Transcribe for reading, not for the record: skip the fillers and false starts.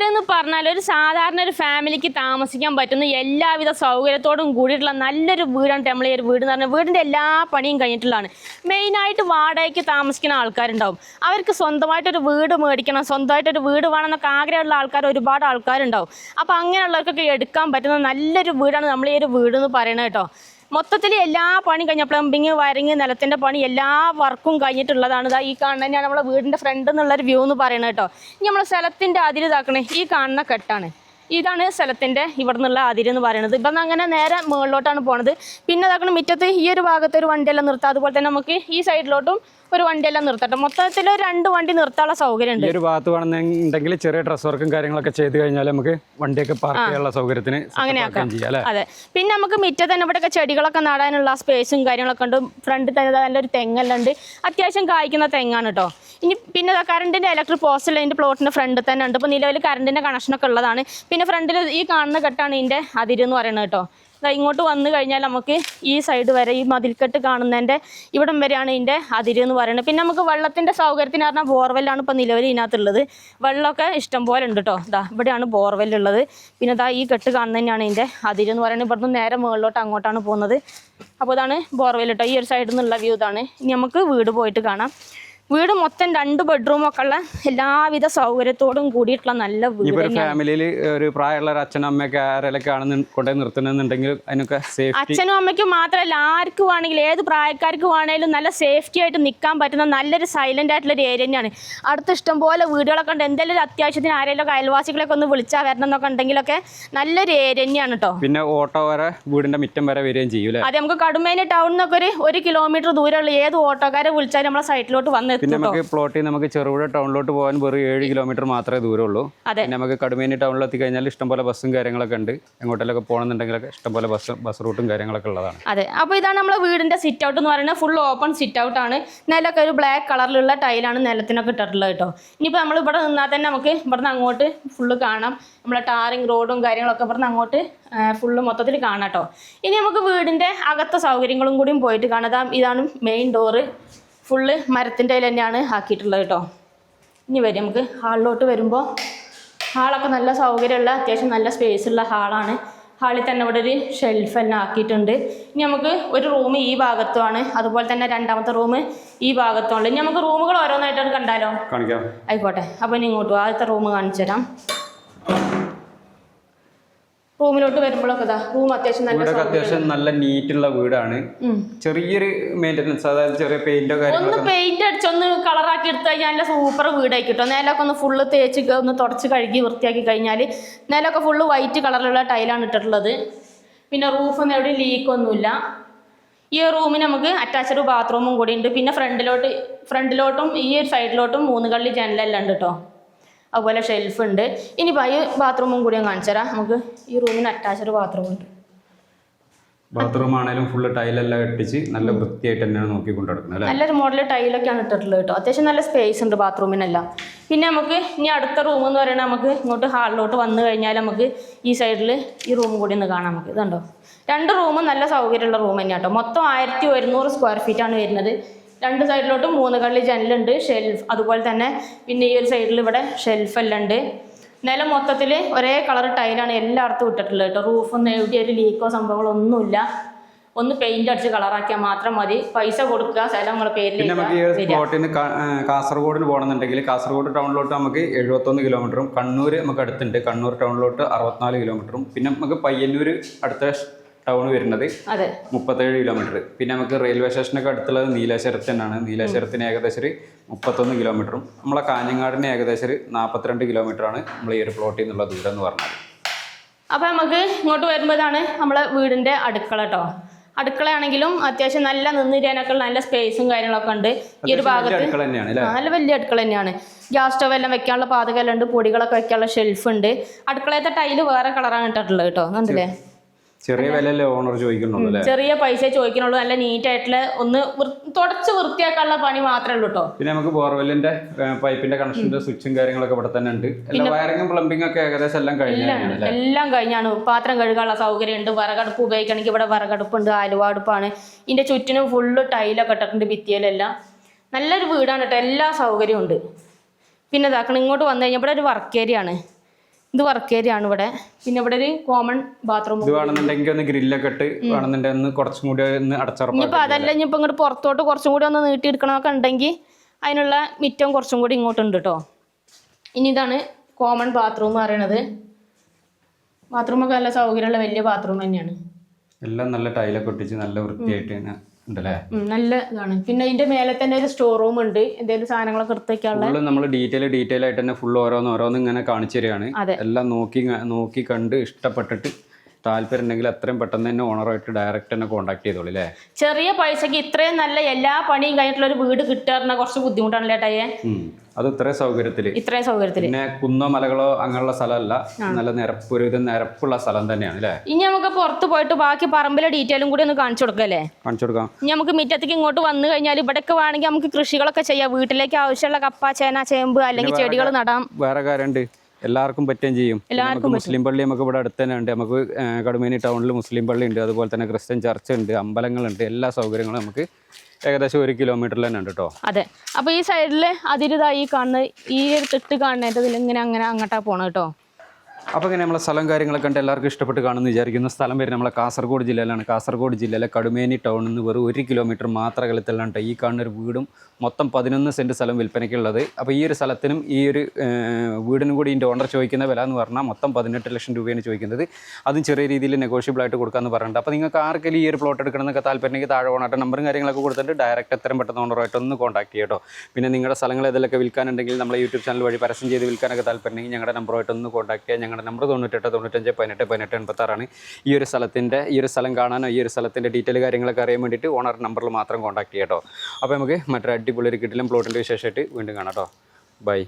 വീടെന്ന് പറഞ്ഞാൽ ഒരു സാധാരണ ഒരു ഫാമിലിക്ക് താമസിക്കാൻ പറ്റുന്ന എല്ലാവിധ സൗകര്യത്തോടും കൂടിയിട്ടുള്ള നല്ലൊരു വീടാണ് നമ്മൾ ഈ ഒരു വീട് എന്ന് പറഞ്ഞാൽ. വീടിൻ്റെ എല്ലാ പണിയും കഴിഞ്ഞിട്ടുള്ളതാണ്. മെയിനായിട്ട് വാടകയ്ക്ക് താമസിക്കുന്ന ആൾക്കാരുണ്ടാവും. അവർക്ക് സ്വന്തമായിട്ടൊരു വീട് മേടിക്കണം, സ്വന്തമായിട്ടൊരു വീട് വേണമെന്നൊക്കെ ആഗ്രഹമുള്ള ആൾക്കാർ ഒരുപാട് ആൾക്കാരുണ്ടാവും. അപ്പോൾ അങ്ങനെയുള്ളവർക്കൊക്കെ എടുക്കാൻ പറ്റുന്ന നല്ലൊരു വീടാണ് നമ്മൾ ഈ ഒരു വീട് എന്ന് പറയുന്നത് കേട്ടോ. മൊത്തത്തിൽ എല്ലാ പണിയും കഴിഞ്ഞ പ്ലംബിങ്, വയറിങ്, നിലത്തിൻ്റെ പണി എല്ലാ വർക്കും കഴിഞ്ഞിട്ടുള്ളതാണ്. ഇതാ ഈ കാണുന്ന തന്നെയാണ് നമ്മളെ വീടിൻ്റെ ഫ്രണ്ട് എന്നുള്ളൊരു വ്യൂ എന്ന് പറയുന്നത് കേട്ടോ. ഇനി നമ്മൾ സ്ഥലത്തിൻ്റെ അതിര് ഇതാക്കണേ, ഈ കാണുന്ന കെട്ടാണ്. ഇതാണ് സ്ഥലത്തിൻ്റെ ഇവിടെ നിന്നുള്ള അതിരെന്ന് പറയുന്നത്. ഇപ്പം അങ്ങനെ നേരെ മുകളിലോട്ടാണ് പോണത്. പിന്നെ ഇതാക്കണം മുറ്റത്ത് ഈ ഒരു ഭാഗത്ത് ഒരു വണ്ടിയെല്ലാം നിർത്താം. അതുപോലെ തന്നെ നമുക്ക് ഈ സൈഡിലോട്ടും ഒരു വണ്ടിയെല്ലാം നിർത്തട്ടെ. മൊത്തത്തിൽ 2 വണ്ടി നിർത്താനുള്ള സൗകര്യം ഉണ്ട്. ഈ ഒരു ഭാഗത്ത് വേണമെന്നുണ്ടെങ്കിൽ ചെറിയ ഡ്രസ് വർക്കും കാര്യങ്ങളൊക്കെ ചെയ്ത് കഴിഞ്ഞാൽ നമുക്ക് വണ്ടിയൊക്കെ പാർക്ക് ചെയ്യാനുള്ള സൗകര്യത്തിന് അങ്ങനെയാക്കാം. അതെ. പിന്നെ നമുക്ക് മുറ്റത്ത് തന്നെ ഇവിടെയൊക്കെ ചെടികളൊക്കെ നടാനുള്ള സ്പേസും കാര്യങ്ങളൊക്കെ ഉണ്ട്. ഫ്രണ്ടിൽ തന്നെ നല്ലൊരു തെങ്ങെല്ലാം ഉണ്ട്. അത്യാവശ്യം കായ്ക്കുന്ന തെങ്ങാണ് കേട്ടോ. ഇനി പിന്നെ കറണ്ടിൻ്റെ ഇലക്ട്രിക് പോസ്റ്റ് അതിൻ്റെ പ്ലോട്ടിൻ്റെ ഫ്രണ്ടിൽ തന്നെ ഉണ്ട്. ഇപ്പോൾ നിലവിൽ കറണ്ടിൻ്റെ കണക്ഷനൊക്കെ ഉള്ളതാണ്. പിന്നെ ഫ്രണ്ടിൽ ഈ കാണുന്ന കെട്ടാണ് ഇതിൻ്റെ അതിരെന്ന് പറയുന്നത് കേട്ടോ. ഇങ്ങോട്ട് വന്നു കഴിഞ്ഞാൽ നമുക്ക് ഈ സൈഡ് വരെ ഈ മതിൽക്കെട്ട് കാണുന്നതിൻ്റെ ഇവിടം വരെയാണ് ഇതിൻ്റെ അതിര് എന്ന് പറയുന്നത്. പിന്നെ നമുക്ക് വെള്ളത്തിൻ്റെ സൗകര്യത്തിന് പറഞ്ഞാൽ ബോർവെല്ലാണ് ഇപ്പോൾ നിലവിൽ ഇതിനകത്തുള്ളത്. വെള്ളമൊക്കെ ഇഷ്ടം പോലെ ഉണ്ട് കേട്ടോ. ഇവിടെയാണ് ബോർവെല്ലുള്ളത്. പിന്നെ ഈ കെട്ട് കാണുന്നത് തന്നെയാണ് ഇതിൻ്റെ അതിര് എന്ന് പറയുന്നത്. ഇവിടുന്ന് നേരെ മുകളിലോട്ട് അങ്ങോട്ടാണ് പോകുന്നത്. അപ്പോൾ ഇതാണ് ബോർവെൽ കേട്ടോ. ഈ ഒരു സൈഡിൽ നിന്നുള്ള വ്യൂ ഇതാണ്. ഇനി നമുക്ക് വീട് പോയിട്ട് കാണാം. വീട് മൊത്തം 2 ബെഡ്റൂമൊക്കെ ഉള്ള എല്ലാവിധ സൗകര്യത്തോടും കൂടിയിട്ടുള്ള നല്ല വീട്. ഫാമിലിയിൽ ഒരു പ്രായമുള്ള ഒരു അച്ഛനും അമ്മയൊക്കെ ആരെയൊക്കെ ആണ് കൊണ്ടുപോയി നിർത്തുന്നുണ്ടെങ്കിൽ അതിനൊക്കെ അച്ഛനും അമ്മയ്ക്കും മാത്രമല്ല ആർക്കും വേണമെങ്കിൽ ഏത് പ്രായക്കാർക്ക് വേണമെങ്കിലും നല്ല സേഫ്റ്റി ആയിട്ട് നിൽക്കാൻ പറ്റുന്ന നല്ലൊരു സൈലന്റ് ആയിട്ടുള്ള ഒരു ഏരിയ തന്നെയാണ്. അടുത്ത് ഇഷ്ടംപോലെ വീടുകളൊക്കെ ഉണ്ട്. എന്തെങ്കിലും ഒരു അത്യാവശ്യത്തിന് ആരെങ്കിലും അയൽവാസികളൊക്കെ ഒന്ന് വിളിച്ചാൽ വരണം എന്നൊക്കെ ഉണ്ടെങ്കിലൊക്കെ നല്ലൊരു ഏരിയ തന്നെയാണ് കേട്ടോ. പിന്നെ ഓട്ടോ വരെ വീടിന്റെ മുറ്റം വരെ വരികയും ചെയ്യൂലേ. അതെ, നമുക്ക് കടുമേനി ടൗണിൽ നിന്നൊക്കെ 1 കിലോമീറ്റർ ദൂരമുള്ള ഏത് ഓട്ടോക്കാരെ വിളിച്ചാലും നമ്മളെ സൈറ്റിലോട്ട് വന്ന്. പിന്നെ നമുക്ക് പ്ലോട്ടിൽ നമുക്ക് ചെറുപുഴ ടൗണിലോട്ട് പോകാൻ വെറും 7 കിലോമീറ്റർ മാത്രമേ ദൂരമുള്ളൂ. പിന്നെ നമുക്ക് കടുമേനി ടൗണിൽ എത്തി കഴിഞ്ഞാൽ ഇഷ്ടംപോലെ ബസ്സും കാര്യങ്ങളൊക്കെ ഉണ്ട്. എങ്ങോട്ടേലൊക്കെ പോകണമെന്നുണ്ടെങ്കിലൊക്കെ ഇഷ്ടംപോലെ ബസ് റൂട്ടും കാര്യങ്ങളൊക്കെ ഉള്ളതാണ്. അതെ, അപ്പോൾ ഇതാണ് നമ്മുടെ വീടിന്റെ സിറ്റ് ഔട്ട് എന്ന് പറയുന്നത്. ഫുൾ ഓപ്പൺ സിറ്റ് ഔട്ട് ആണ്. നിലമൊക്കെ ഒരു ബ്ലാക്ക് കളറിലുള്ള ടൈലാണ് നിലത്തിനൊക്കെ ഇട്ടിട്ടുള്ളത് കേട്ടോ. ഇനിയിപ്പോൾ നമ്മൾ ഇവിടെ നിന്നാൽ തന്നെ നമുക്ക് ഇവിടുന്ന് അങ്ങോട്ട് ഫുള്ള് കാണാം. നമ്മളെ ടാറിങ് റോഡും കാര്യങ്ങളൊക്കെ ഇവിടുന്ന് അങ്ങോട്ട് ഫുള്ള് മൊത്തത്തിൽ കാണാം കേട്ടോ. ഇനി നമുക്ക് വീടിൻ്റെ അകത്തെ സൗകര്യങ്ങളും കൂടിയും പോയിട്ട് കാണാം. ഇതാണ് മെയിൻ ഡോറ്. ഫുള്ള് മരത്തിൻ്റെ അതിൽ തന്നെയാണ് ആക്കിയിട്ടുള്ളത് കേട്ടോ. ഇനി വരും നമുക്ക് ഹാളിലോട്ട് വരുമ്പോൾ ഹാളൊക്കെ നല്ല സൗകര്യമുള്ള അത്യാവശ്യം നല്ല സ്പേസ് ഉള്ള ഹാളാണ്. ഹാളിൽ തന്നെ ഇവിടെ ഒരു ഷെൽഫ് എല്ലാം ആക്കിയിട്ടുണ്ട്. ഇനി നമുക്ക് ഒരു റൂം ഈ ഭാഗത്തുമാണ്, അതുപോലെ തന്നെ 2ാമത്തെ റൂം ഈ ഭാഗത്തുണ്ട്. ഇനി നമുക്ക് റൂമുകൾ ഓരോന്നായിട്ടാണ് കണ്ടാലോ? ആയിക്കോട്ടെ. അപ്പോൾ ഇനി ഇങ്ങോട്ട് ആദ്യത്തെ റൂം കാണിച്ചു തരാം. റൂമിലോട്ട് വരുമ്പോഴൊക്കെ റൂം അത്യാവശ്യം നല്ല നീറ്റുള്ള വീടാണ്. ചെറിയൊരു മെയിൻ്റെനൻസ്, അതായത് ചെറിയ പെയിന്റോ ഒന്ന് പെയിന്റ് അടിച്ചൊന്ന് കളറാക്കി എടുത്തു കഴിഞ്ഞാൽ നല്ല സൂപ്പർ വീടായി കിട്ടും. നിലമൊക്കെ ഒന്ന് ഫുള്ള് തേച്ച് ഒന്ന് തുടച്ച് കഴുകി വൃത്തിയാക്കി കഴിഞ്ഞാൽ നിലമൊക്കെ ഫുള്ള് വൈറ്റ് കളറിലുള്ള ടൈലാണ് ഇട്ടിട്ടുള്ളത്. പിന്നെ റൂഫൊന്നും എവിടെയും ലീക്കൊന്നുമില്ല. ഈ റൂമിന് നമുക്ക് അറ്റാച്ച്ഡ് ബാത്റൂമും കൂടി ഉണ്ട്. പിന്നെ ഫ്രണ്ടിലോട്ടും ഈ ഒരു സൈഡിലോട്ടും 3 കള്ളി ജനലെല്ലാം ഉണ്ട് കേട്ടോ. അതുപോലെ ഷെൽഫ് ഉണ്ട്. ഇനിയിപ്പോൾ ഈ ബാത്റൂമും കൂടി ഞാൻ കാണിച്ചു തരാം. നമുക്ക് ഈ റൂമിന് അറ്റാച്ച്ഡ് ബാത്റൂം ഉണ്ട്. ബാത്റൂം ആണെങ്കിലും ഫുള്ള് ടൈലെല്ലാം ഇട്ടിച്ച് നല്ല വൃത്തിയായിട്ട് തന്നെയാണ് നോക്കിക്കൊണ്ടിരിക്കുന്നത്. നല്ലൊരു മോഡൽ ടൈലൊക്കെയാണ് ഇട്ടിട്ടുള്ളത് കേട്ടോ. അത്യാവശ്യം നല്ല സ്പേസ് ഉണ്ട് ബാത്റൂമിനെല്ലാം. പിന്നെ നമുക്ക് ഇനി അടുത്ത റൂം എന്ന് പറയുന്നത് നമുക്ക് ഇങ്ങോട്ട് ഹാളിലോട്ട് വന്നു കഴിഞ്ഞാൽ നമുക്ക് ഈ സൈഡിൽ ഈ റൂം കൂടി ഒന്ന് കാണാം. നമുക്ക് ഇതുണ്ടോ, 2 റൂമും നല്ല സൗകര്യമുള്ള റൂം തന്നെയാണ് കേട്ടോ. മൊത്തം 1100 സ്ക്വയർ ഫീറ്റാണ് വരുന്നത്. 2 സൈഡിലോട്ടും 3 കള്ളി ജനലുണ്ട്, ഷെൽഫ് അതുപോലെ തന്നെ. പിന്നെ ഈ ഒരു സൈഡിൽ ഇവിടെ ഷെൽഫെല്ലാം ഉണ്ട്. നിലം മൊത്തത്തിൽ ഒരേ കളർ ടൈലാണ് എല്ലായിടത്തും ഇട്ടിട്ടുള്ളത് കേട്ടോ. റൂഫൊന്നും എവിടെ ഒരു ലീക്കോ സംഭവങ്ങളോ ഒന്നുമില്ല. ഒന്ന് പെയിന്റ് അടിച്ച് കളറാക്കിയാൽ മാത്രം മതി. പൈസ കൊടുക്കുക, സ്ഥലം നമ്മുടെ പേരിൽ. കാസർഗോഡിന് പോകണമെന്നുണ്ടെങ്കിൽ കാസർഗോഡ് ടൗണിലോട്ട് നമുക്ക് 71 കിലോമീറ്ററും, കണ്ണൂർ നമുക്ക് അടുത്തുണ്ട്, കണ്ണൂർ ടൗണിലോട്ട് 64 കിലോമീറ്ററും, പിന്നെ നമുക്ക് പയ്യന്നൂർ അടുത്ത ടൗൺ വരുന്നത് 37 കിലോമീറ്റർ. പിന്നെ നമുക്ക് റെയിൽവേ സ്റ്റേഷനൊക്കെ അടുത്തുള്ളത് നീലേശ്വരത്ത് തന്നെയാണ്. നീലേശ്വരത്തിന് ഏകദേശം 31 കിലോമീറ്ററും നമ്മളെ കാഞ്ഞങ്ങാടിന് ഏകദേശം 42 കിലോമീറ്ററാണ് നമ്മൾ ഈ ഒരു പ്ലോട്ടിൽ നിന്നുള്ള ദൂരം എന്ന് പറഞ്ഞാൽ. അപ്പോൾ നമുക്ക് ഇങ്ങോട്ട് വരുമ്പോഴാണ് നമ്മളെ വീടിൻ്റെ അടുക്കള കേട്ടോ. അടുക്കളയാണെങ്കിലും അത്യാവശ്യം നല്ല നിന്നിരിക്കാനൊക്കെ നല്ല സ്പേസും കാര്യങ്ങളൊക്കെ ഉണ്ട്. ഈ ഒരു ഭാഗത്ത് നല്ല വലിയ അടുക്കള തന്നെയാണ്. ഗ്യാസ് സ്റ്റവ് എല്ലാം വെക്കാനുള്ള പാതകമെല്ലാം ഉണ്ട്. പൊടികളൊക്കെ വെക്കാനുള്ള ഷെൽഫ് ഉണ്ട്. അടുക്കളയത്തെ ടൈല് വേറെ കളറാണ് ഇട്ടിട്ടുള്ളത് കേട്ടോ. കണ്ടില്ലേ? ചെറിയ വിലയല്ലേ ഓണർ ചോദിക്കുന്നുള്ളൂ, ചെറിയ പൈസ ചോദിക്കുന്നുള്ളൂ. നല്ല നീറ്റായിട്ടുള്ള ഒന്ന് തുടച്ച് വൃത്തിയാക്കാനുള്ള പണി മാത്രമേ ഉള്ളൂ കേട്ടോ. പിന്നെ നമുക്ക് ബോർവെല്ലിന്റെ പൈപ്പിന്റെ കണക്ഷന്റെ സ്വിച്ചും കാര്യങ്ങളൊക്കെ ഇവിടെ തന്നെ ഉണ്ട്. വയറിങ്ങും പ്ലംബിംഗ് ഒക്കെ ഏകദേശം എല്ലാം കഴിഞ്ഞാണ്. പാത്രം കഴുകാനുള്ള സൗകര്യം ഉണ്ട്. വിറകടുപ്പ് ഉപയോഗിക്കണമെങ്കിൽ ഇവിടെ വിറകടുപ്പുണ്ട്, ആലുവ അടുപ്പാണ്. ഇതിന്റെ ചുറ്റിനും ഫുള്ള് ടൈലൊക്കെ ഇട്ടിട്ടുണ്ട് ഭിത്തിയിലെല്ലാം. നല്ലൊരു വീടാണ് കേട്ടോ. എല്ലാ സൗകര്യവും ഉണ്ട്. പിന്നെ ഇതാക്കണം ഇങ്ങോട്ട് വന്നു കഴിഞ്ഞാൽ ഇവിടെ ഒരു വർക്ക് ഏരിയ ആണ്. ഇത് വർക്ക് ഏരിയ ആണ് ഇവിടെ. പിന്നെ ഇവിടെ ഒരു കോമൺ ബാത്റൂം. ഇത് വേണമെന്നുണ്ടെങ്കിൽ ഒന്ന് ഗ്രില്ലൊക്കെ ഇട്ട് വേണമെന്നുണ്ടെങ്കിൽ ഒന്ന് കുറച്ചും കൂടി ഒന്ന് അടച്ചുറപ്പ്. ഇനിയിപ്പോൾ അതല്ല ഇനിയിപ്പോൾ ഇങ്ങോട്ട് പുറത്തോട്ട് കുറച്ചും കൂടി ഒന്ന് നീട്ടിയെടുക്കണമൊക്കെ ഉണ്ടെങ്കിൽ അതിനുള്ള മിറ്റം കുറച്ചും കൂടി ഇങ്ങോട്ടുണ്ട് കേട്ടോ. ഇനി ഇതാണ് കോമൺ ബാത്റൂം പറയണത്. ബാത്റൂമൊക്കെ നല്ല സൗകര്യമുള്ള വലിയ ബാത്റൂം തന്നെയാണ്. എല്ലാം നല്ല ടൈലൊക്കെ ഒട്ടിച്ച് നല്ല വൃത്തിയായിട്ട് ഉണ്ടല്ലേ, നല്ല ഇതാണ്. പിന്നെ ഇതിന്റെ മേലെ തന്നെ ഒരു സ്റ്റോർ റൂം ഉണ്ട്, എന്തെങ്കിലും സാധനങ്ങളൊക്കെ എടുത്തേക്കാനുള്ള. നമ്മൾ ഡീറ്റെയിൽ ആയിട്ട് തന്നെ ഫുൾ ഓരോന്ന് ഇങ്ങനെ കാണിച്ചു തരികയാണ്. എല്ലാം നോക്കി കണ്ട് ഇഷ്ടപ്പെട്ടിട്ട് താല്പര്യം ഉണ്ടെങ്കിൽ അത്രയും പെട്ടെന്ന് തന്നെ ഓണറായിട്ട് ഡയറക്റ്റ് തന്നെ കോൺടാക്ട് ചെയ്തോളൂ അല്ലേ. ചെറിയ പൈസക്ക് ഇത്രയും നല്ല എല്ലാ പണിയും കഴിഞ്ഞിട്ടുള്ള ഒരു വീട് കിട്ടാറുന്ന കുറച്ച് ബുദ്ധിമുട്ടാണല്ലേ ഏട്ടായെ. അത് ഇത്രയും സൗകര്യത്തിൽ പിന്നെ കുന്നോ മലകളോ അങ്ങനെയുള്ള സ്ഥലമല്ല, നല്ല ഒരുവിധം നിരപ്പുള്ള സ്ഥലം തന്നെയാണ് അല്ലേ. ഇനി നമുക്ക് പുറത്ത് പോയിട്ട് ബാക്കി പറമ്പിലെ ഡീറ്റെയിലും കൂടി ഒന്ന് കാണിച്ചു കൊടുക്കല്ലേ. കാണിച്ചു കൊടുക്കാം. ഇനി നമുക്ക് മുറ്റത്തേക്ക് ഇങ്ങോട്ട് വന്നു കഴിഞ്ഞാൽ ഇവിടെയൊക്കെ വേണമെങ്കിൽ നമുക്ക് കൃഷികളൊക്കെ ചെയ്യാം. വീട്ടിലേക്ക് ആവശ്യമുള്ള കപ്പ, ചേന, ചേമ്പ് അല്ലെങ്കിൽ ചെടികൾ നടാം. വേറെ കാര്യമുണ്ട്, എല്ലാവർക്കും പറ്റുകയും ചെയ്യും. നമുക്ക് മുസ്ലിം പള്ളി നമുക്ക് ഇവിടെ അടുത്ത് തന്നെ ഉണ്ട്. നമുക്ക് കടുമേനി ടൗണിൽ മുസ്ലിം പള്ളി ഉണ്ട്, അതുപോലെ തന്നെ ക്രിസ്ത്യൻ ചർച്ച് ഉണ്ട്, അമ്പലങ്ങളുണ്ട്. എല്ലാ സൗകര്യങ്ങളും നമുക്ക് ഏകദേശം 1 കിലോമീറ്ററിൽ തന്നെ ഉണ്ട് കേട്ടോ. അതെ. അപ്പോൾ ഈ സൈഡിൽ അതിരിതായി കാണുന്ന ഈ ഒരു തെട്ട് കാണുന്നതിൽ ഇങ്ങനെ അങ്ങനെ അങ്ങോട്ടാ പോകണം കേട്ടോ. അപ്പോൾ ഇങ്ങനെ നമ്മളെ സ്ഥലം കാര്യങ്ങളൊക്കെ കണ്ട് എല്ലാവർക്കും ഇഷ്ടപ്പെട്ട് കാണുമെന്ന് വിചാരിക്കുന്ന സ്ഥലം വരുന്നത് നമ്മളെ കാസർഗോഡ് ജില്ലയിലാണ്. കാസർഗോഡ് ജില്ലയിലെ കടുമേനി ടൗണിൽ നിന്ന് വെറും 1 കിലോമീറ്റർ മാത്രം അകലത്തിലാണ് ഈ കാണുന്ന ഒരു വീടും മൊത്തം 11 സെൻറ്റ് സ്ഥലം വിൽപ്പനയ്ക്കുള്ളത്. അപ്പോൾ ഈ ഒരു സ്ഥലത്തിനും ഈ ഒരു വീടിനും കൂടി ഇതിൻ്റെ ഓണർ ചോദിക്കുന്ന വില എന്ന് പറഞ്ഞാൽ മൊത്തം 18 ലക്ഷം രൂപയാണ് ചോദിക്കുന്നത്. അതും ചെറിയ രീതിയിൽ നെഗോഷ്യബിൾ ആയിട്ട് കൊടുക്കാമെന്ന് പറഞ്ഞിട്ടുണ്ട്. അപ്പോൾ നിങ്ങൾക്ക് ആർക്കെങ്കിലും ഈ ഒരു പ്ലോട്ട് എടുക്കണമെന്നൊക്കെ താല്പര്യമെങ്കിൽ താഴെ ഓണായിട്ട് നമ്പറും കാര്യങ്ങളൊക്കെ കൊടുത്തിട്ട് ഡയറക്റ്റ് എത്രയും പെട്ടെന്ന് ഓണറായിട്ടൊന്ന് കോൺടാക്ട് ചെയ്യട്ടോ. പിന്നെ നിങ്ങളുടെ സ്ഥലങ്ങൾ ഏതെങ്കിലുമൊക്കെ വിൽക്കാനുണ്ടെങ്കിൽ നമ്മളെ യൂട്യൂബ് ചാനൽ വഴി പരസ്യം ചെയ്ത് വിൽക്കാനൊക്കെ താല്പര്യമെങ്കിൽ ഞങ്ങളുടെ നമ്പറുമായിട്ടൊന്ന് കോൺടാക്ട് ചെയ്യാം. ഞങ്ങളുടെ നമ്പർ 98 95 18 18 86 ഈ ഒരു സ്ഥലം കാണാനോ ഈ ഒരു സ്ഥലത്തിൻ്റെ ഡീറ്റെയിൽ കാര്യങ്ങളൊക്കെ അറിയാൻ വേണ്ടിയിട്ട് ഓണർ നമ്പറിൽ മാത്രം കോൺടാക്ട് ചെയ്യാം കേട്ടോ. അപ്പോൾ നമുക്ക് മറ്റൊരു അടിപൊളി ഒരു കിട്ടിലും പ്ലോട്ടിൻ്റെ വിശേഷമായിട്ട് വീണ്ടും കാണാം കേട്ടോ. ബൈ.